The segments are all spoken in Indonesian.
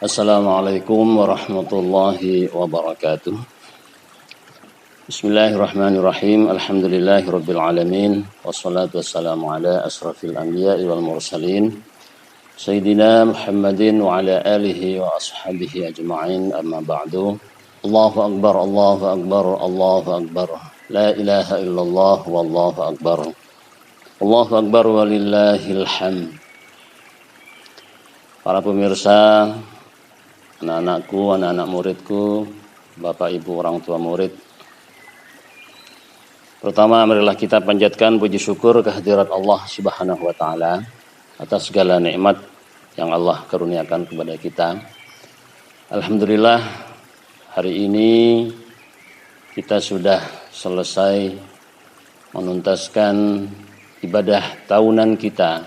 Assalamualaikum warahmatullahi wabarakatuh. Bismillahirrahmanirrahim. Alhamdulillahirabbil alamin. Wassalatu wassalamu ala asrafil anbiya'i wal mursalin Sayyidina Muhammadin wa ala alihi wa ashabihi ajma'in. Amma ba'du. Allahu akbar, Allahu akbar, Allahu akbar. La ilaha illallah wallahu akbar. Allahu akbar walillahil hamd. Para pemirsa, anak-anakku, anak-anak muridku, Bapak Ibu orang tua murid. Pertama, marilah kita panjatkan puji syukur kehadirat Allah Subhanahu wa taala atas segala nikmat yang Allah karuniakan kepada kita. Alhamdulillah, hari ini kita sudah selesai menuntaskan ibadah tahunan kita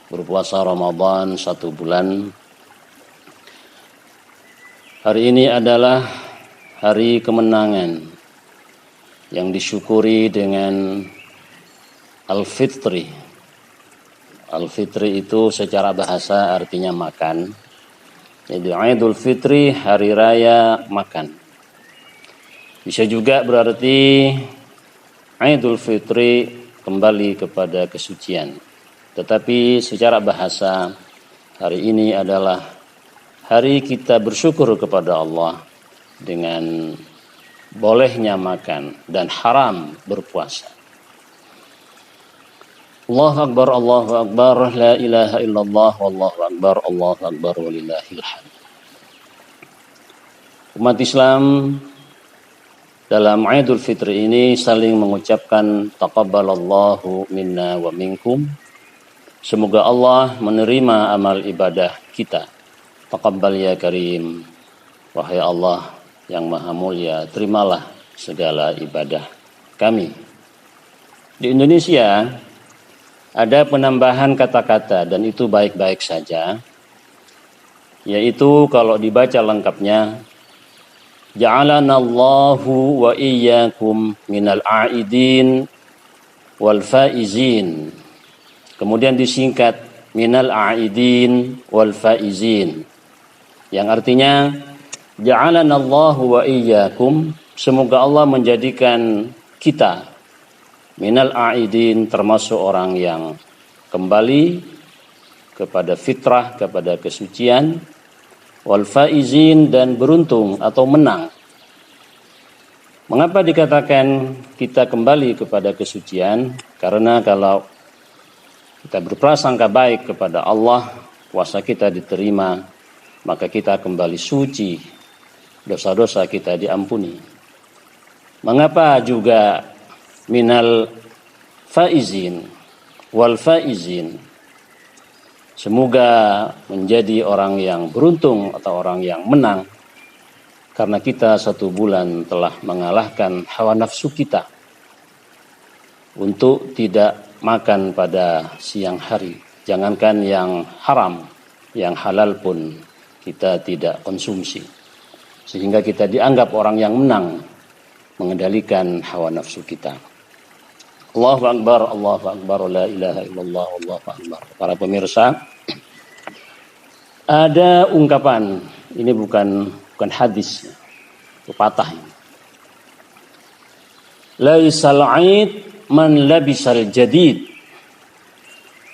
berpuasa Ramadan 1 bulan. Hari ini adalah hari kemenangan yang disyukuri dengan Al-Fitri. Al-Fitri itu secara bahasa artinya makan. Jadi Idul Fitri, hari raya makan. Bisa juga berarti Idul Fitri kembali kepada kesucian. Tetapi secara bahasa hari ini adalah hari kita bersyukur kepada Allah dengan bolehnya makan dan haram berpuasa. Allahu akbar, Allahu akbar, la ilaha illallah, wallahu akbar, Allahu akbar, walillahil hamd. Umat Islam dalam Idul Fitri ini saling mengucapkan taqabbalallahu minna wa minkum. Semoga Allah menerima amal ibadah kita. Taqabbal ya karim, wahai Allah yang maha mulia, terimalah segala ibadah kami. Di Indonesia ada penambahan kata-kata dan itu baik-baik saja, yaitu kalau dibaca lengkapnya, ja'alanallahu wa iyyakum minal a'idin wal faizin. Kemudian disingkat minal a'idin wal faizin, yang artinya ja'alanallahu wa iyyakum, semoga Allah menjadikan kita minal a'idin, termasuk orang yang kembali kepada fitrah, kepada kesucian, wal faizin, dan beruntung atau menang. Mengapa dikatakan kita kembali kepada kesucian? Karena kalau kita berprasangka baik kepada Allah, puasa kita diterima, maka kita kembali suci, dosa-dosa kita diampuni. Mengapa juga minal faizin wal faizin, semoga menjadi orang yang beruntung atau orang yang menang, karena kita 1 bulan telah mengalahkan hawa nafsu kita untuk tidak makan pada siang hari. Jangankan yang haram, yang halal pun kita tidak konsumsi, sehingga kita dianggap orang yang menang mengendalikan hawa nafsu kita. Allahu akbar, Allahu akbar, la ilaha illallah, Allahu akbar. Para pemirsa, ada ungkapan, ini bukan hadis, pepatah ini. Laisal 'id man labisal jadid.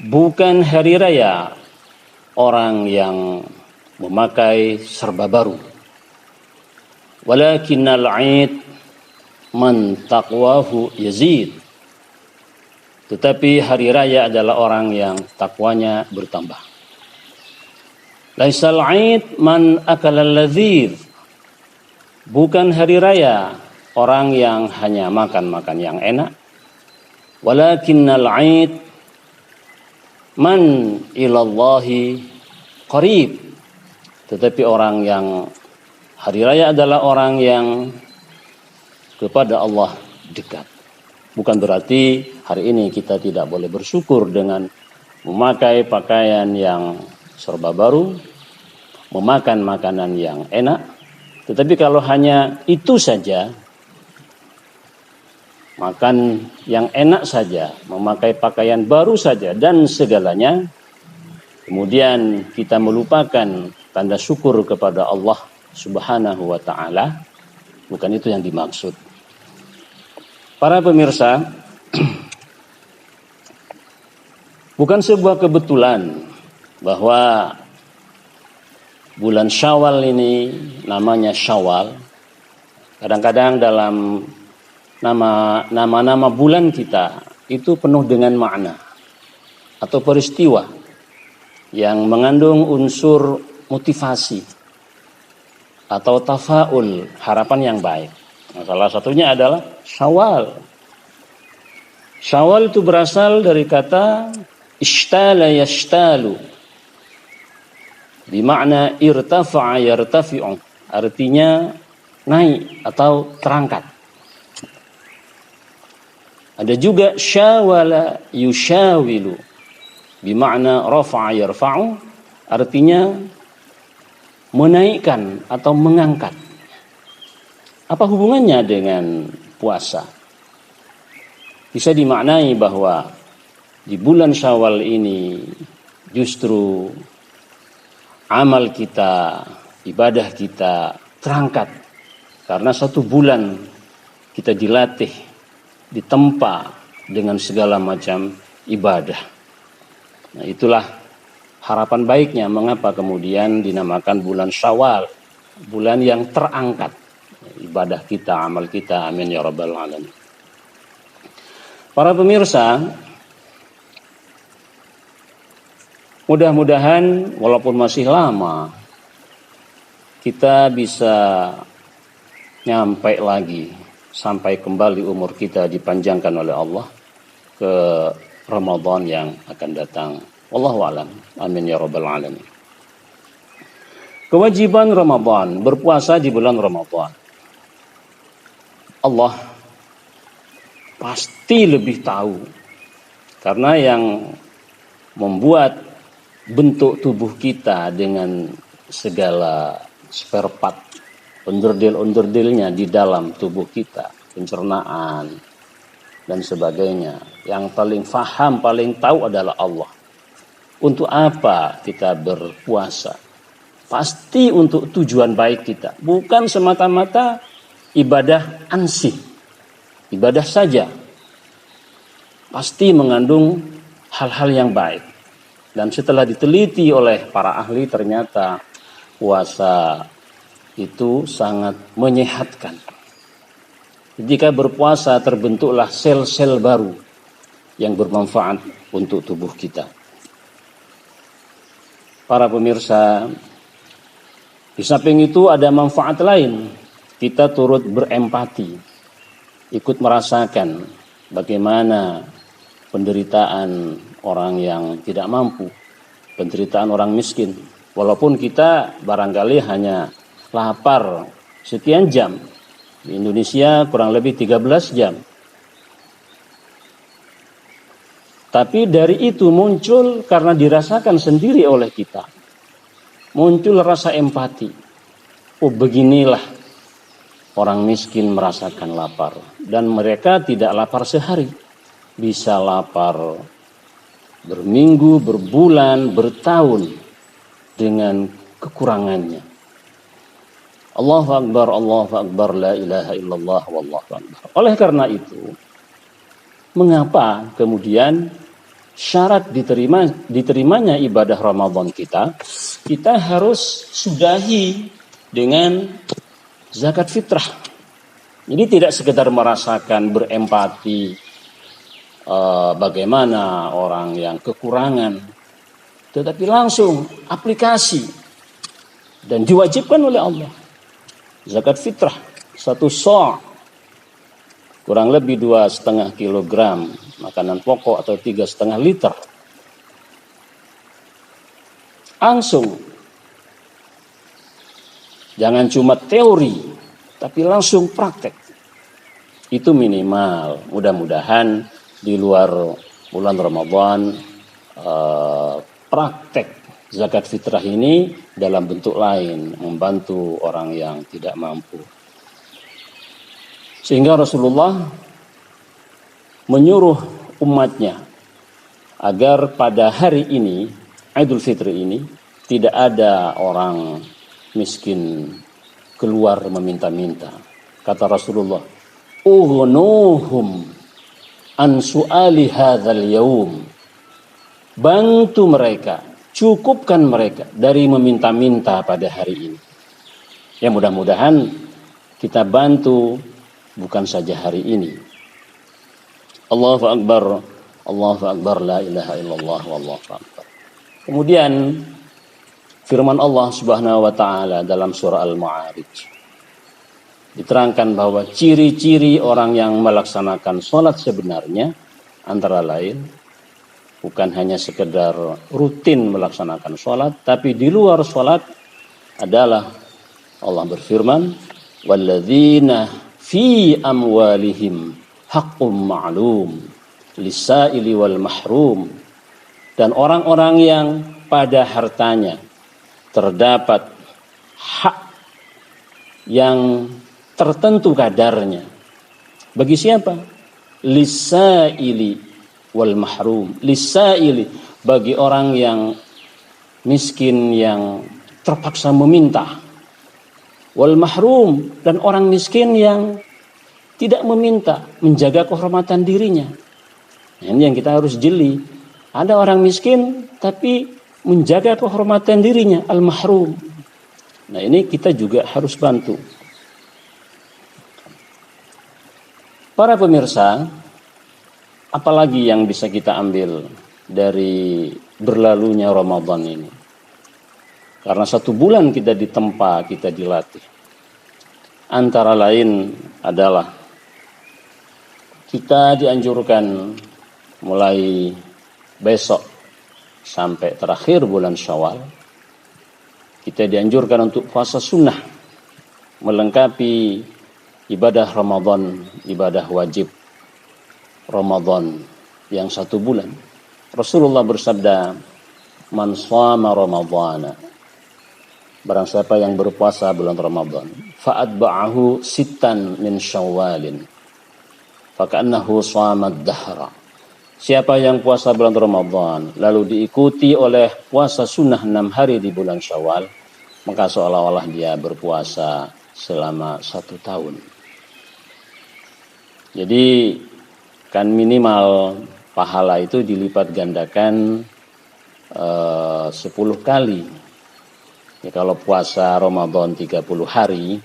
Bukan hari raya orang yang memakai serba baru. Walakinnal 'id man taqwahu yazid. Tetapi hari raya adalah orang yang takwanya bertambah. Laisal 'id man akala ladzir. Bukan hari raya orang yang hanya makan-makan yang enak. Walakinnal 'id man ilallahi qarib. Tetapi orang yang hari raya adalah orang yang kepada Allah dekat. Bukan berarti hari ini kita tidak boleh bersyukur dengan memakai pakaian yang serba baru, memakan makanan yang enak. Tetapi kalau hanya itu saja, makan yang enak saja, memakai pakaian baru saja dan segalanya, kemudian kita melupakan tanda syukur kepada Allah Subhanahu wa ta'ala, bukan itu yang dimaksud. Para pemirsa, bukan sebuah kebetulan bahwa bulan Syawal ini namanya Syawal. Kadang-kadang dalam nama-nama bulan kita itu penuh dengan makna atau peristiwa yang mengandung unsur motivasi atau tafaul, harapan yang baik. Nah, salah satunya adalah Syawal. Syawal itu berasal dari kata ishtala yashtalu, bimakna irtafa'a yartafi'u, artinya naik atau terangkat. Ada juga syawala yushawilu, bimakna rafa'a yarfa'u, artinya menaikkan atau mengangkat. Apa hubungannya dengan puasa? Bisa dimaknai bahwa di bulan Syawal ini justru amal kita, ibadah kita terangkat. Karena satu bulan kita dilatih, ditempa dengan segala macam ibadah. Nah, itulah harapan baiknya mengapa kemudian dinamakan bulan Syawal, bulan yang terangkat. Ibadah kita, amal kita, amin ya rabbal alamin. Para pemirsa, mudah-mudahan walaupun masih lama, kita bisa nyampe lagi, sampai kembali umur kita dipanjangkan oleh Allah ke Ramadan yang akan datang. Wallahu a'lam. Amin ya rabbal alamin. Kewajiban Ramadan, berpuasa di bulan Ramadan. Allah pasti lebih tahu, karena yang membuat bentuk tubuh kita dengan segala spare part, onderdil-onderdilnya di dalam tubuh kita, pencernaan dan sebagainya, yang paling faham, paling tahu adalah Allah. Untuk apa kita berpuasa? Pasti untuk tujuan baik kita, bukan semata-mata ibadah ansih, ibadah saja. Pasti mengandung hal-hal yang baik. Dan setelah diteliti oleh para ahli, ternyata puasa itu sangat menyehatkan. Jika berpuasa terbentuklah sel-sel baru yang bermanfaat untuk tubuh kita. Para pemirsa, di samping itu ada manfaat lain. Kita turut berempati, ikut merasakan bagaimana penderitaan orang yang tidak mampu, penderitaan orang miskin. Walaupun kita barangkali hanya lapar sekian jam, di Indonesia kurang lebih 13 jam. Tapi dari itu muncul, karena dirasakan sendiri oleh kita, muncul rasa empati. Oh, beginilah orang miskin merasakan lapar. Dan mereka tidak lapar sehari, bisa lapar berminggu, berbulan, bertahun dengan kekurangannya. Allahu Akbar, la ilaha illallah, wallahu akbar. Oleh karena itu, mengapa kemudian syarat diterimanya ibadah Ramadan kita harus sudahi dengan zakat fitrah. Jadi tidak sekedar merasakan, berempati bagaimana orang yang kekurangan, tetapi langsung aplikasi dan diwajibkan oleh Allah. Zakat fitrah 1 sa', kurang lebih 2,5 kilogram makanan pokok atau 3,5 liter. Langsung, jangan cuma teori, tapi langsung praktek. Itu minimal. Mudah-mudahan di luar bulan Ramadan praktek zakat fitrah ini dalam bentuk lain, membantu orang yang tidak mampu. Sehingga Rasulullah menyuruh umatnya agar pada hari ini, Idul Fitri ini, tidak ada orang miskin keluar meminta-minta. Kata Rasulullah, ughnuhum an su'ali hadzal yaum. Bantu mereka, cukupkan mereka dari meminta-minta pada hari ini. Ya, mudah-mudahan kita bantu bukan saja hari ini. Allahu Akbar, Allahu Akbar, la ilaha illallah, wallahu akbar. Kemudian firman Allah Subhanahu wa taala dalam surah Al-Ma'arij diterangkan bahwa ciri-ciri orang yang melaksanakan sholat sebenarnya antara lain bukan hanya sekedar rutin melaksanakan sholat, tapi di luar sholat adalah Allah berfirman, walladzina fi amwalihim haqqum ma'lum lis-sa'ili wal mahrum. Dan orang-orang yang pada hartanya terdapat hak yang tertentu kadarnya. Bagi siapa? Lis-sa'ili wal mahrum. Lis-sa'ili, bagi orang yang miskin yang terpaksa meminta. Wal mahrum, dan orang miskin yang tidak meminta, menjaga kehormatan dirinya. Ini yang kita harus jeli. Ada orang miskin tapi menjaga kehormatan dirinya, al-mahrum. Nah, ini kita juga harus bantu. Para pemirsa, apalagi yang bisa kita ambil dari berlalunya Ramadan ini? Karena 1 bulan kita ditempa, kita dilatih. Antara lain adalah kita dianjurkan mulai besok sampai terakhir bulan Syawal, kita dianjurkan untuk puasa sunnah, melengkapi ibadah Ramadan, ibadah wajib Ramadan yang 1 bulan. Rasulullah bersabda, man shama Ramadhana, barang siapa yang berpuasa bulan Ramadan, fa'atba'ahu sittan min syawalin, faka'annahu shamad dahra. Siapa yang puasa bulan Ramadan lalu diikuti oleh puasa sunnah 6 hari di bulan Syawal, maka seolah-olah dia berpuasa selama 1 tahun. Jadi kan minimal pahala itu dilipat gandakan 10 kali. Ya, kalau puasa Ramadan 30 hari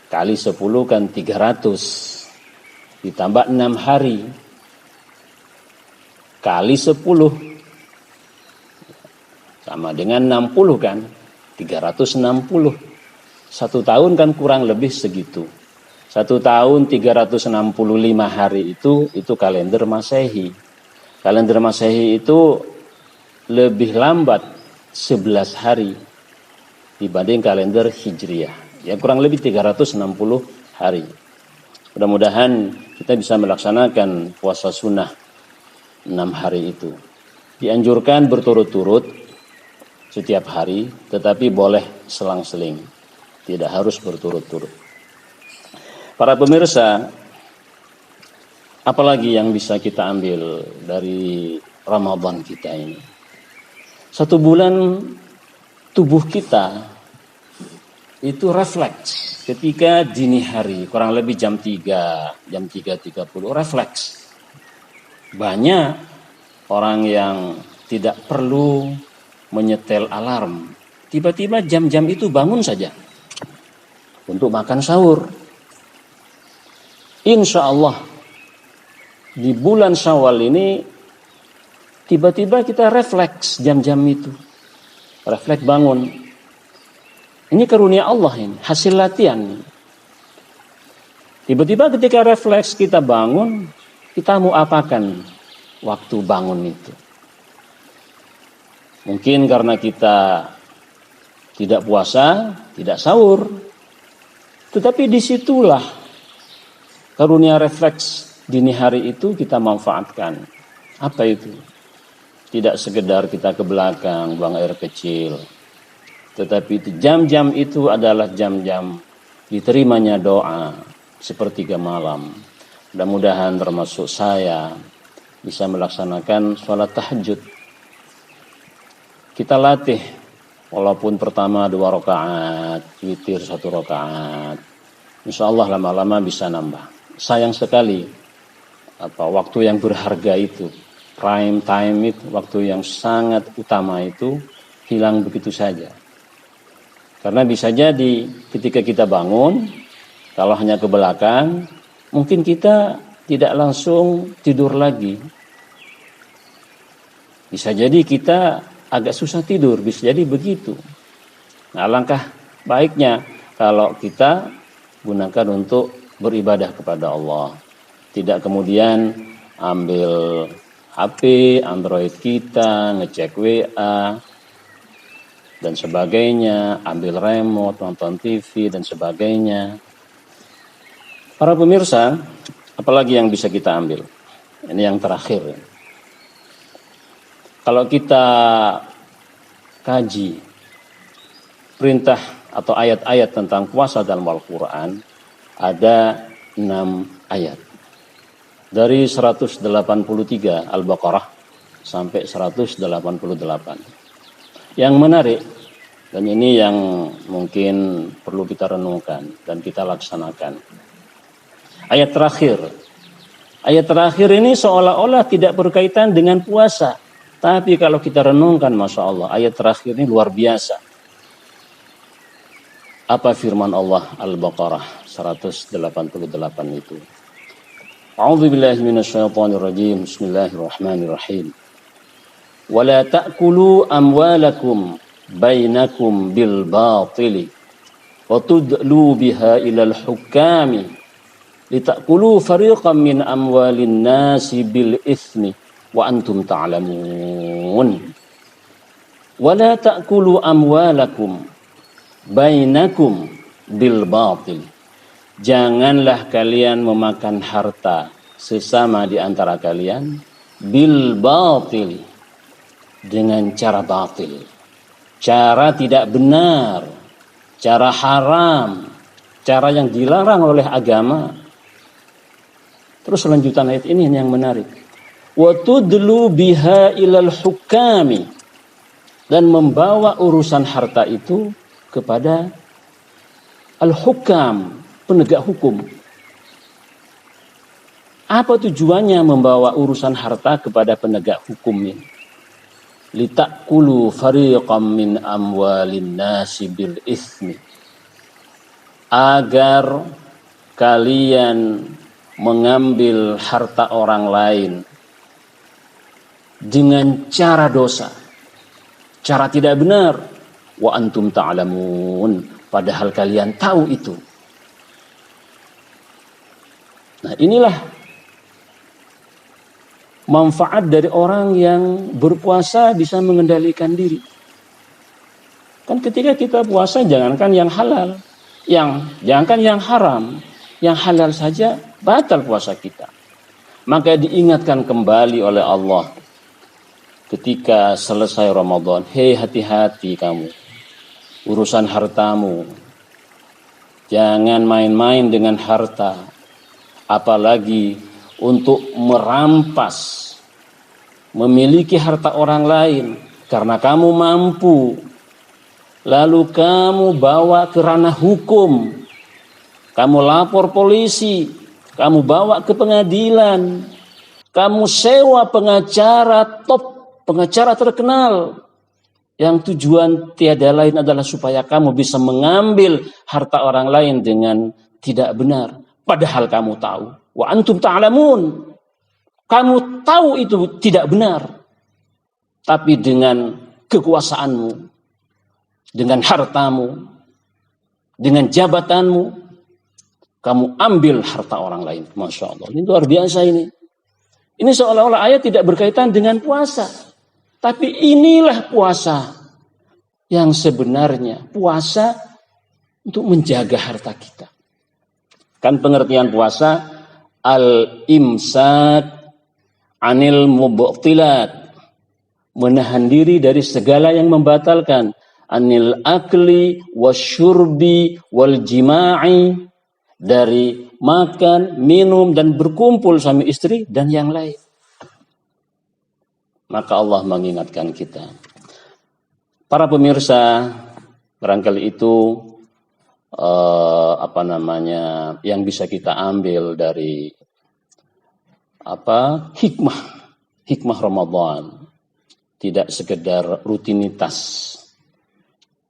kali 10 kan 300, ditambah 6 hari kali 10 sama dengan 60 kan, 360. 1 tahun kan kurang lebih segitu. 1 tahun 365 hari itu kalender Masehi. Kalender Masehi itu lebih lambat 11 hari dibanding kalender Hijriah. Ya, kurang lebih 360 hari. Mudah-mudahan kita bisa melaksanakan puasa sunnah 6 hari itu. Dianjurkan berturut-turut setiap hari, tetapi boleh selang-seling, tidak harus berturut-turut. Para pemirsa, apalagi yang bisa kita ambil dari Ramadan kita ini? 1 bulan tubuh kita itu refleks ketika dini hari, kurang lebih jam 3:30 refleks. Banyak orang yang tidak perlu menyetel alarm, tiba-tiba jam-jam itu bangun saja untuk makan sahur. Insya Allah di bulan Syawal ini tiba-tiba kita refleks jam-jam itu, refleks bangun. Ini karunia Allah, ini hasil latihan. Tiba-tiba ketika refleks kita bangun, kita mau apakan waktu bangun itu? Mungkin karena kita tidak puasa, tidak sahur. Tetapi disitulah karunia refleks dini hari itu kita manfaatkan. Apa itu? Tidak sekedar kita ke belakang, buang air kecil. Tetapi itu jam-jam itu adalah jam-jam diterimanya doa sepertiga malam. Mudah-mudahan termasuk saya bisa melaksanakan sholat tahajud. Kita latih Walaupun pertama 2 rakaat, witir 1 rakaat. Insya Allah lama-lama bisa nambah. Sayang sekali waktu yang berharga itu, prime time itu, waktu yang sangat utama itu hilang begitu saja. Karena bisa jadi ketika kita bangun, kalau hanya ke belakang, mungkin kita tidak langsung tidur lagi. Bisa jadi kita agak susah tidur, bisa jadi begitu. Nah, alangkah baiknya kalau kita gunakan untuk beribadah kepada Allah. Tidak kemudian ambil HP, Android kita, ngecek WA, dan sebagainya, ambil remote, nonton TV, dan sebagainya. Para pemirsa, apalagi yang bisa kita ambil? Ini yang terakhir. Kalau kita kaji perintah atau ayat-ayat tentang puasa dalam Al-Quran, ada 6 ayat. Dari 183 Al-Baqarah sampai 188. Yang menarik, dan ini yang mungkin perlu kita renungkan dan kita laksanakan. Ayat terakhir ini seolah-olah tidak berkaitan dengan puasa. Tapi kalau kita renungkan, Masya Allah, ayat terakhir ini luar biasa. Apa firman Allah Al-Baqarah 188 itu? A'udzu billahi minasyaitonir rajim. Bismillahirrahmanirrahim. Wala ta'kulu amwalakum bainakum bil batili wa tudlu biha ilal hukami litakulu fariqan min amwalin nasi bil itsmi wa antum ta'lamun. Wala ta'kulu amwalakum bainakum bil batil. Janganlah kalian memakan harta sesama di antara kalian bil batil, dengan cara batil, cara tidak benar, cara haram, cara yang dilarang oleh agama. Terus lanjutan ayat ini yang menarik. Wa tudlu biha ilal hukami, dan membawa urusan harta itu kepada al-hukam, penegak hukum. Apa tujuannya membawa urusan harta kepada penegak hukum ini? Litakulu fariqam min amwalin nasi bil itsmi, agar kalian mengambil harta orang lain dengan cara dosa, cara tidak benar. Wa antum ta'lamun, padahal kalian tahu itu. Nah, inilah manfaat dari orang yang berpuasa bisa mengendalikan diri. Kan ketika kita puasa, jangankan yang halal, jangankan yang haram, yang halal saja batal puasa kita. Maka diingatkan kembali oleh Allah ketika selesai Ramadan, hei hati-hati kamu, urusan hartamu. Jangan main-main dengan harta, apalagi untuk merampas, memiliki harta orang lain karena kamu mampu, lalu kamu bawa ke ranah hukum, kamu lapor polisi, kamu bawa ke pengadilan, kamu sewa pengacara top, pengacara terkenal, yang tujuan tiada lain adalah supaya kamu bisa mengambil harta orang lain dengan tidak benar. Padahal kamu tahu. Wa antum ta'lamun. Kamu tahu itu tidak benar. Tapi dengan kekuasaanmu, dengan hartamu, dengan jabatanmu, kamu ambil harta orang lain. Masya Allah. Ini luar biasa ini. Ini seolah-olah ayat tidak berkaitan dengan puasa. Tapi inilah puasa yang sebenarnya. Puasa untuk menjaga harta kita. Kan pengertian puasa, al-imsak anil mubtilat, menahan diri dari segala yang membatalkan, anil akli wasyurbi wal jima'i, dari makan, minum dan berkumpul suami istri dan yang lain. Maka Allah mengingatkan kita, Para pemirsa, barangkali itu yang bisa kita ambil dari hikmah Ramadan. Tidak sekedar rutinitas.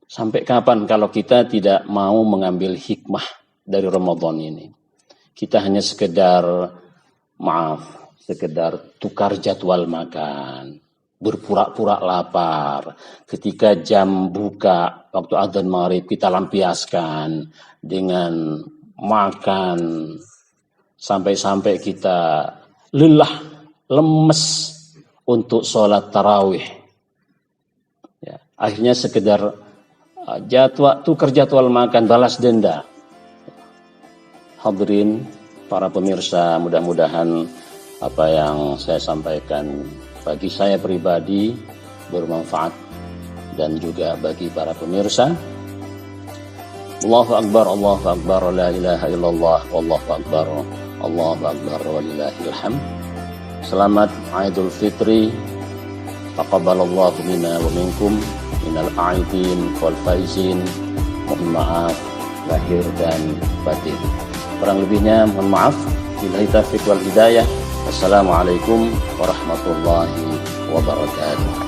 Sampai kapan kalau kita tidak mau mengambil hikmah dari Ramadan ini? Kita hanya sekedar tukar jadwal makan, berpura-pura lapar. Ketika jam buka, waktu adzan maghrib kita lampiaskan dengan makan sampai-sampai kita lelah, lemes untuk sholat tarawih. Ya, akhirnya sekedar tukar jadwal makan, balas denda. Hadirin para pemirsa, mudah-mudahan apa yang saya sampaikan bagi saya pribadi bermanfaat dan juga bagi para pemirsa. Allahu Akbar, la ilaha illallah, wallahu akbar, Allahu Akbar, walillahil hamd. Selamat Idul Fitri. Taqabbalallahu minna wa minkum minal aidin wal faizin. Mohon maaf lahir dan batin. Kurang lebihnya mohon maaf. Billahi taufiq wal hidayah. Wassalamualaikum warahmatullahi wabarakatuh.